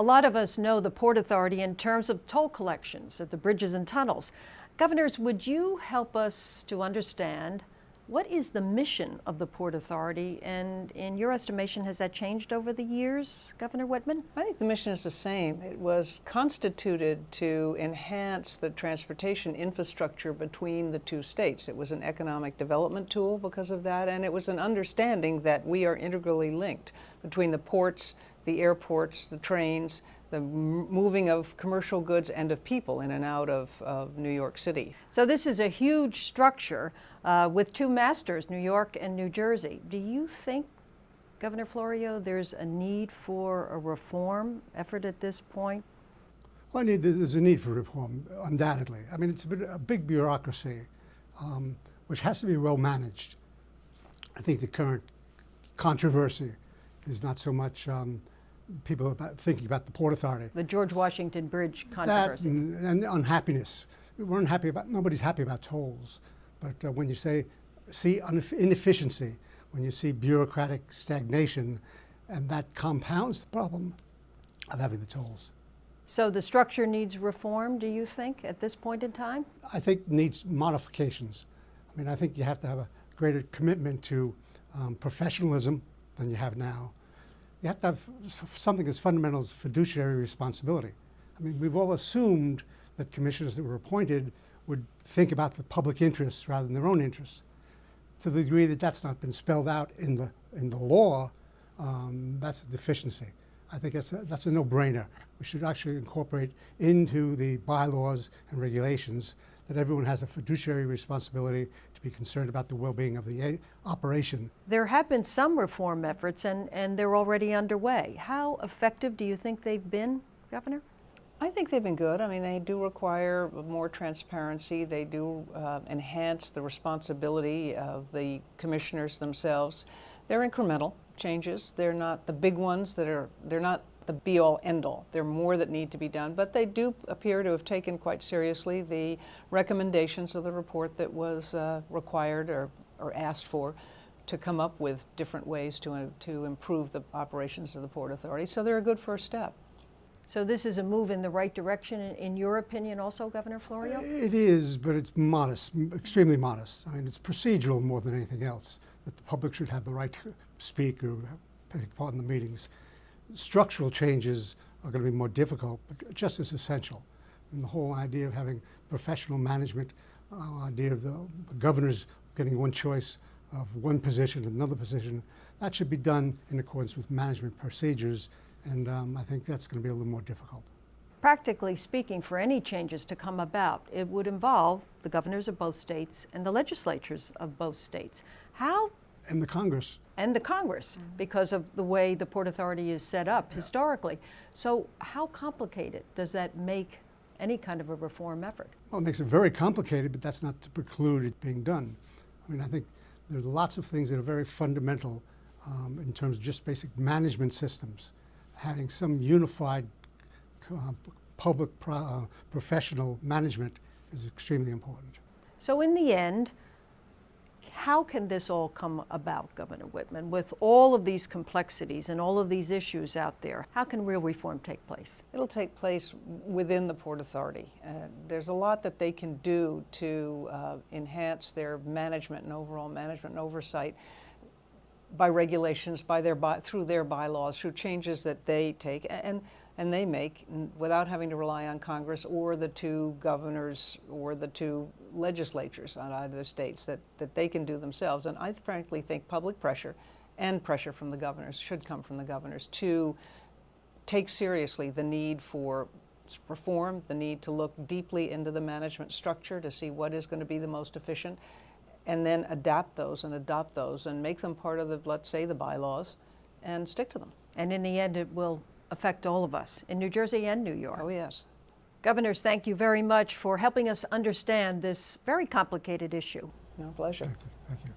A lot of us know the Port Authority in terms of toll collections at the bridges and tunnels. Governors, would you help us to understand what is the mission of the Port Authority, and in your estimation, has that changed over the years, Governor Whitman? I think the mission is the same. It was constituted to enhance the transportation infrastructure between the two states. It was an economic development tool because of that, and it was an understanding that we are integrally linked between the ports, the airports, the trains, the moving of commercial goods and of people in and out of New York City. So this is a huge structure with two masters, New York and New Jersey. Do you think, Governor Florio, there's a need for a reform effort at this point? Well, there's a need for reform, undoubtedly. I mean, it's a big bureaucracy, which has to be well managed. I think the current controversy is not so much people thinking about the Port Authority. The George Washington Bridge controversy. That and unhappiness. Nobody's happy about tolls. But when you see inefficiency, when you see bureaucratic stagnation, and that compounds the problem of having the tolls. So the structure needs reform, do you think, at this point in time? I think needs modifications. I mean, I think you have to have a greater commitment to professionalism than you have now. You have to have something as fundamental as fiduciary responsibility. I mean, we've all assumed that commissioners that were appointed would think about the public interests rather than their own interests. To the degree that that's not been spelled out in the law, that's a deficiency. I think that's a no-brainer. We should actually incorporate into the bylaws and regulations that everyone has a fiduciary responsibility to be concerned about the well-being of the operation. There have been some reform efforts, and they're already underway. How effective do you think they've been, Governor? I think they've been good. I mean, they do require more transparency. They do enhance the responsibility of the commissioners themselves. They're incremental changes. They're not the big ones they're not the be-all, end-all. There are more that need to be done, but they do appear to have taken quite seriously the recommendations of the report that was required or asked for to come up with different ways to improve the operations of the Port Authority. So they're a good first step. So this is a move in the right direction, in your opinion also, Governor Florio? It is, but it's modest, extremely modest. I mean, it's procedural more than anything else, that the public should have the right to speak or take part in the meetings. Structural changes are going to be more difficult, but just as essential. And the whole idea of having professional management, idea of the governors getting one choice of one position, another position, that should be done in accordance with management procedures, and I think that's going to be a little more difficult. Practically speaking, for any changes to come about, it would involve the governors of both states and the legislatures of both states. How? And the Congress. And the Congress, because of the way the Port Authority is set up historically. So how complicated does that make any kind of a reform effort? Well, it makes it very complicated, but that's not to preclude it being done. I mean, I think there's lots of things that are very fundamental in terms of just basic management systems. Having some unified public professional management is extremely important. So in the end, how can this all come about, Governor Whitman, with all of these complexities and all of these issues out there? How can real reform take place? It'll take place within the Port Authority. There's a lot that they can do to enhance their management and overall management and oversight by regulations, through their bylaws, through changes that they take and they make without having to rely on Congress or the two governors or the two legislatures on either states, that they can do themselves. And I frankly think public pressure and pressure from the governors should come from the governors to take seriously the need for reform, the need to look deeply into the management structure to see what is going to be the most efficient, and then adapt those and adopt those and make them part of the, let's say, the bylaws, and stick to them. And in the end, it will affect all of us in New Jersey and New York. Oh, yes. Governors, thank you very much for helping us understand this very complicated issue. No, pleasure. Thank you. Thank you.